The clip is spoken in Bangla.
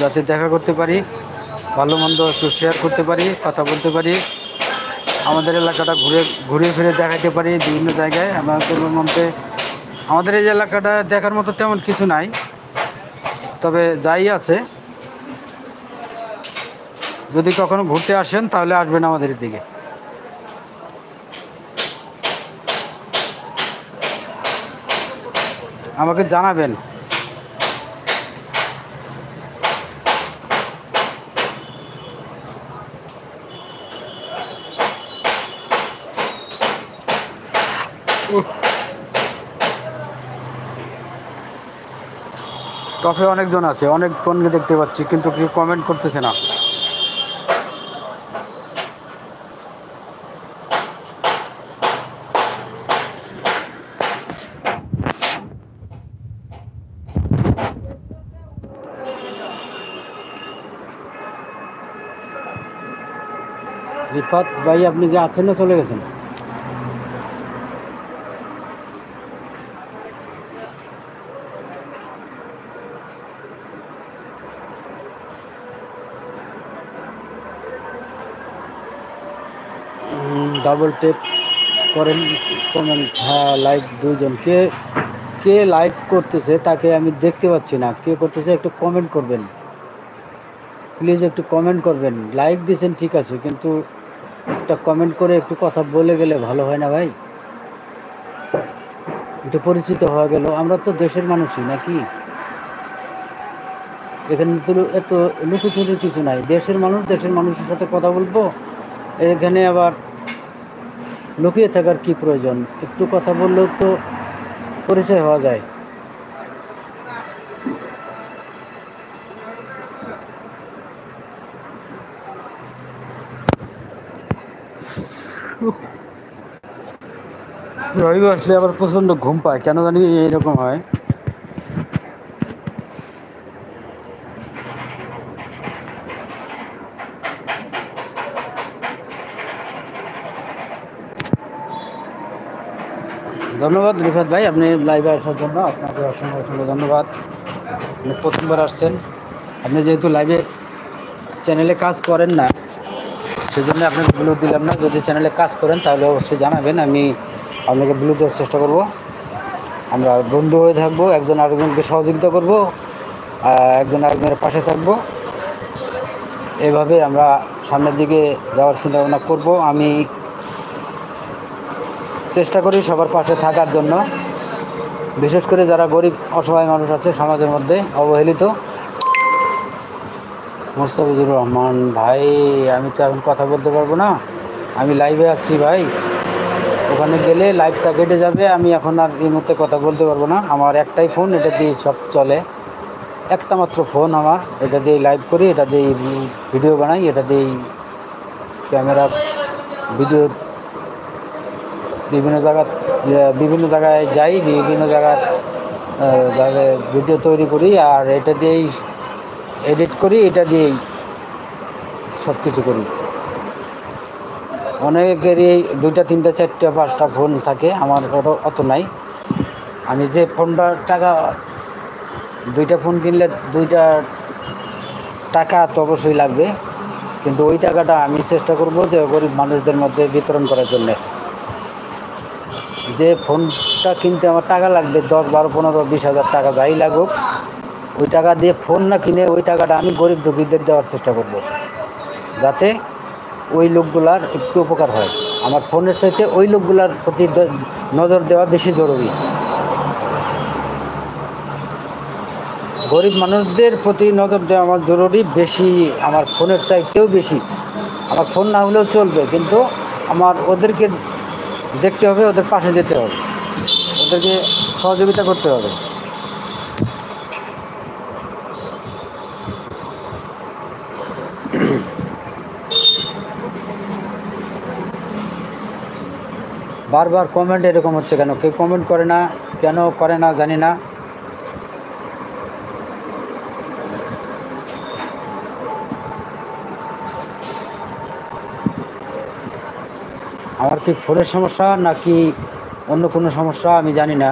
যাতে দেখা করতে পারি, ভালো মন্দ একটু শেয়ার করতে পারি, কথা বলতে পারি, আমাদের এলাকাটা ঘুরে ফিরে দেখাতে পারি বিভিন্ন জায়গায়। আমাদের মধ্যে আমাদের এই এলাকাটা দেখার মতো তেমন কিছু নাই, তবে যাই আছে, যদি কখনো ঘুরতে আসেন তাহলে আসবেন আমাদের দিকে। আমাকে জানাবেন। টপে অনেকজন আছে, অনেকজনকে দেখতে পাচ্ছি, কিন্তু কেউ কমেন্ট করতেছে না। রিফাত ভাই, আপনি কি আছেন না চলে গেছেন? ডাবল টেপ করেন, কমেন্ট। হ্যাঁ, লাইক দুইজন। কে কে লাইক করতেছে তাকে আমি দেখতে পাচ্ছি না, কে করতেছে একটু কমেন্ট করবেন প্লিজ, একটু কমেন্ট করবেন। লাইক দিয়েছেন ঠিক আছে, কিন্তু একটা কমেন্ট করে একটু কথা বলে গেলে ভালো হয় না ভাই? একটু পরিচিত হওয়া গেল, আমরা তো দেশের মানুষই নাকি, এখানে তো এত লুকোচুরির কিছু নাই। দেশের মানুষ, দেশের মানুষের সাথে কথা বলবো, এখানে আবার লুকিয়ে থাকার কি প্রয়োজন? একটু কথা বললেও তো পরিচয় হওয়া যায়। রবিবার আসলে আবার প্রচন্ড ঘুম পায়, কেন জানি এইরকম হয়। ধন্যবাদ রিফাত ভাই, আপনি লাইভে আসার জন্য আপনাকে অসংখ্য অসংখ্য ধন্যবাদ। আপনি প্রথমবার আসছেন, আপনি যেহেতু লাইভে চ্যানেলে কাজ করেন না, সেজন্য আপনাকে ব্লু দিলাম না। যদি চ্যানেলে কাজ করেন তাহলে অবশ্যই জানাবেন, আমি আপনাকে ব্লু দেওয়ার চেষ্টা করব। আমরা বন্ধু হয়ে থাকবো, একজন আরেকজনকে সহযোগিতা করব, একজন আরেকজনের পাশে থাকবো। এভাবে আমরা সামনের দিকে যাওয়ার চিন্তা ভাবনা করবো। আমি চেষ্টা করি সবার পাশে থাকার জন্য, বিশেষ করে যারা গরিব অসহায় মানুষ আছে সমাজের মধ্যে, অবহেলিত। মুস্তাফিজুর রহমান ভাই, আমি তো এখন কথা বলতে পারবো না, আমি লাইভে আসছি ভাই, ওখানে গেলে লাইভটা কেটে যাবে। আমি এখন আর এই মুহূর্তে কথা বলতে পারবো না। আমার একটাই ফোন, এটা দিয়ে সব চলে, একটা মাত্র ফোন আমার, এটা দিয়েই লাইভ করি, এটা দিয়েই ভিডিও বানাই, এটা দিয়েই ক্যামেরা ভিডিও বিভিন্ন জায়গায় যাই, বিভিন্ন জায়গার ভিডিও তৈরি করি, আর এটা দিয়েই এডিট করি, এটা দিয়েই সব কিছু করি। অনেকেরই 2টা 3টা 4টা 5টা ফোন থাকে, আমার অত নাই। আমি যে ফোনটা টাকা, 2টা ফোন কিনলে 2টা টাকা তো অবশ্যই লাগবে, কিন্তু ওই টাকাটা আমি চেষ্টা করব যে গরিব মানুষদের মধ্যে বিতরণ করার জন্যে। যে ফোনটা কিনতে আমার টাকা লাগবে 10, 12, 15, 20 হাজার টাকা যাই লাগুক, ওই টাকা দিয়ে ফোন না কিনে ওই টাকাটা আমি গরিব দুঃখীদের দেওয়ার চেষ্টা করব, যাতে ওই লোকগুলার একটু উপকার হয়। আমার ফোনের সাথে ওই লোকগুলার প্রতি নজর দেওয়া বেশি জরুরি। গরিব মানুষদের প্রতি নজর দেওয়া আমার জরুরি বেশি, আমার ফোনের চাইতেও বেশি। আমার ফোন না হলেও চলবে, কিন্তু আমার ওদেরকে দেখতে হবে, ওদের পাশে যেতে হবে, ওদেরকে সহযোগিতা করতে হবে। বারবার কমেন্ট এরকম হচ্ছে কেন? কেউ কমেন্ট করে না, কেন করে না জানি না। আমার কি ফোনের সমস্যা নাকি অন্য কোনো সমস্যা আমি জানি না।